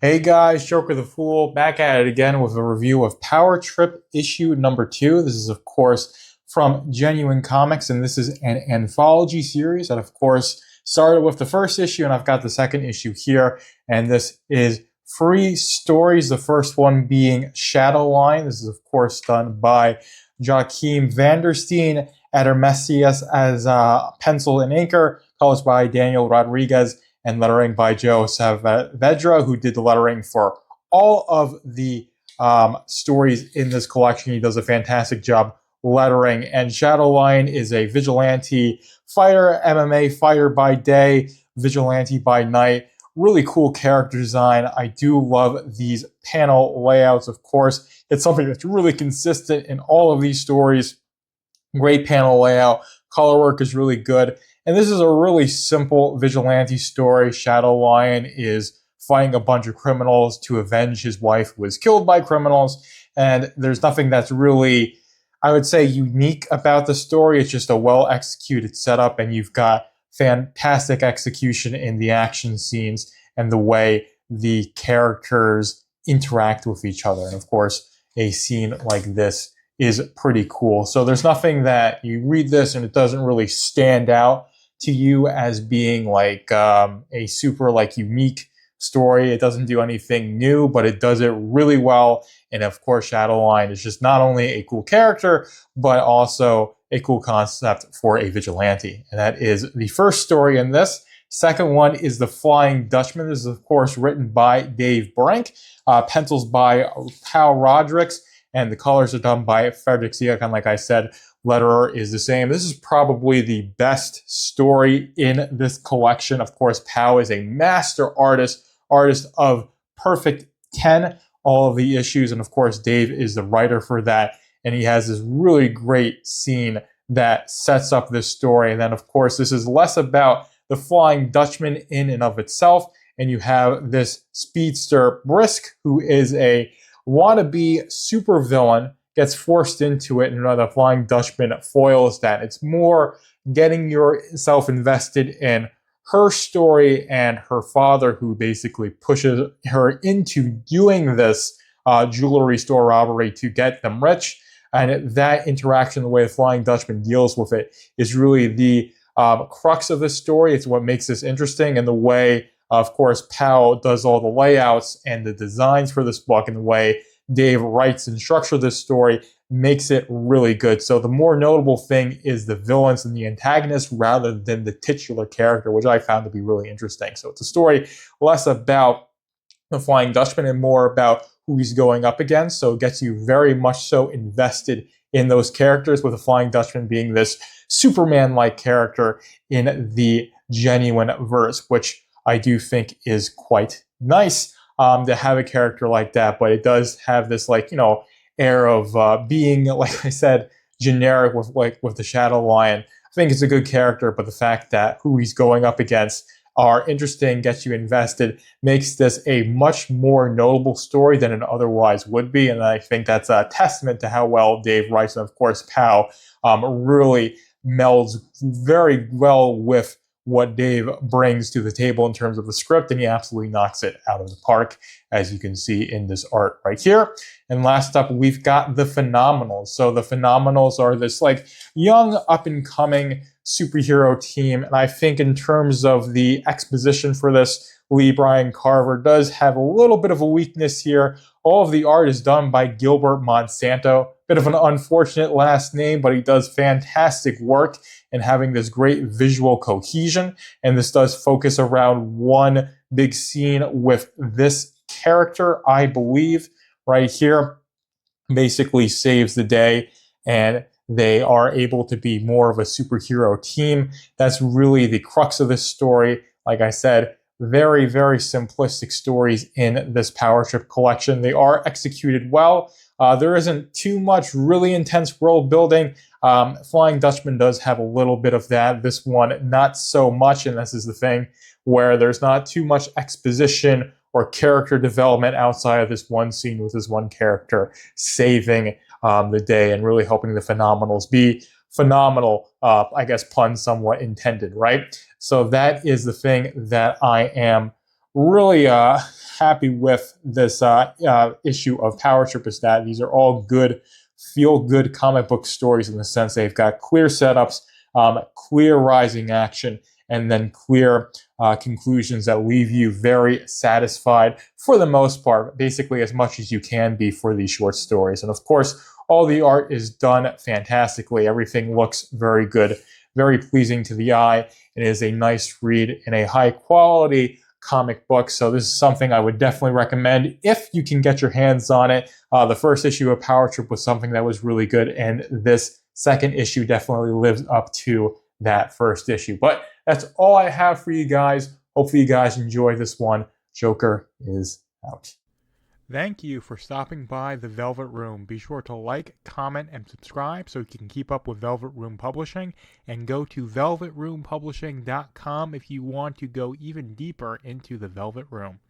Hey guys, Joker the Fool back at it again with a review of Powertrip issue number 2. This is, of course, from Genuine Comics, and this is an anthology series that, of course, started with the first issue, and I've got the second issue here. And this is three stories, the first one being Shadowline. This is, of course, done by Joachim Vanderstein, Messias as pencil and anchor, colors by Daniel Rodriguez, and lettering by Joe Saavedra, who did the lettering for all of the stories in this collection. He does a fantastic job lettering. And Shadowline is a vigilante fighter, MMA fighter by day, vigilante by night. Really cool character design. I do love these panel layouts, of course. It's something that's really consistent in all of these stories. Great panel layout. Color work is really good. And this is a really simple vigilante story. Shadow Lion is fighting a bunch of criminals to avenge his wife who was killed by criminals. And there's nothing that's really, I would say, unique about the story. It's just a well-executed setup, and you've got fantastic execution in the action scenes and the way the characters interact with each other. And of course, a scene like this is pretty cool. So there's nothing that you read this and it doesn't really stand out to you as being like a super unique story. It doesn't do anything new, but it does it really well. And of course, Shadowline is just not only a cool character, but also a cool concept for a vigilante. And that is the first story in this. Second one is The Flying Dutchman. This is, of course, written by Dave Brank, pencils by Hal Rodricks, and the colors are done by Frederick Siak. And like I said, letterer is the same. This is probably the best story in this collection. Of course, Pow is a master artist of Perfect 10, all of the issues. And of course, Dave is the writer for that. And he has this really great scene that sets up this story. And then, of course, this is less about the Flying Dutchman in and of itself. And you have this speedster Brisk, who is a wannabe supervillain, gets forced into it, and the Flying Dutchman foils that. It's more getting yourself invested in her story and her father, who basically pushes her into doing this jewelry store robbery to get them rich. And that interaction, the way the Flying Dutchman deals with it, is really the crux of this story. It's what makes this interesting, and the way, of course, Powell does all the layouts and the designs for this book, and the way Dave writes and structures this story makes it really good. So the more notable thing is the villains and the antagonists rather than the titular character, which I found to be really interesting. So it's a story less about the Flying Dutchman and more about who he's going up against. So it gets you very much so invested in those characters, with the Flying Dutchman being this Superman-like character in the Genuine verse, which I do think is quite nice to have a character like that. But it does have this air of being, like I said, generic with the Shadow Lion. I think it's a good character, but the fact that who he's going up against are interesting, gets you invested, makes this a much more notable story than it otherwise would be. And I think that's a testament to how well Dave writes. And of course, Pow really melds very well with what Dave brings to the table in terms of the script, and he absolutely knocks it out of the park, as you can see in this art right here. And last up, we've got the Phenomenals. So the Phenomenals are this young up-and-coming superhero team, and I think in terms of the exposition for this, Lee Brian Carver does have a little bit of a weakness here. All of the art is done by Gilbert Monsanto. Bit of an unfortunate last name, but he does fantastic work in having this great visual cohesion. And this does focus around one big scene with this character, I believe, right here. Basically saves the day, and they are able to be more of a superhero team. That's really the crux of this story. Like I said, very, very simplistic stories in this Powertrip collection. They are executed well. There isn't too much really intense world building. Flying Dutchman does have a little bit of that. This one, not so much, and this is the thing where there's not too much exposition or character development outside of this one scene with this one character saving the day and really helping the Phenomenals be phenomenal, I guess pun somewhat intended, right? So that is the thing that I am really happy with this issue of Powertrip is that these are all good, feel-good comic book stories in the sense they've got clear setups, clear rising action, and then clear conclusions that leave you very satisfied for the most part, basically as much as you can be for these short stories. And of course, all the art is done fantastically. Everything looks very good, very pleasing to the eye. It is a nice read in a high quality comic book. So this is something I would definitely recommend if you can get your hands on it. The first issue of Powertrip was something that was really good, and this second issue definitely lives up to that first issue. But that's all I have for you guys. Hopefully you guys enjoy this one. Joker is out. Thank you for stopping by the Velvet Room. Be sure to like, comment, and subscribe so you can keep up with Velvet Room Publishing. And go to velvetroompublishing.com if you want to go even deeper into the Velvet Room.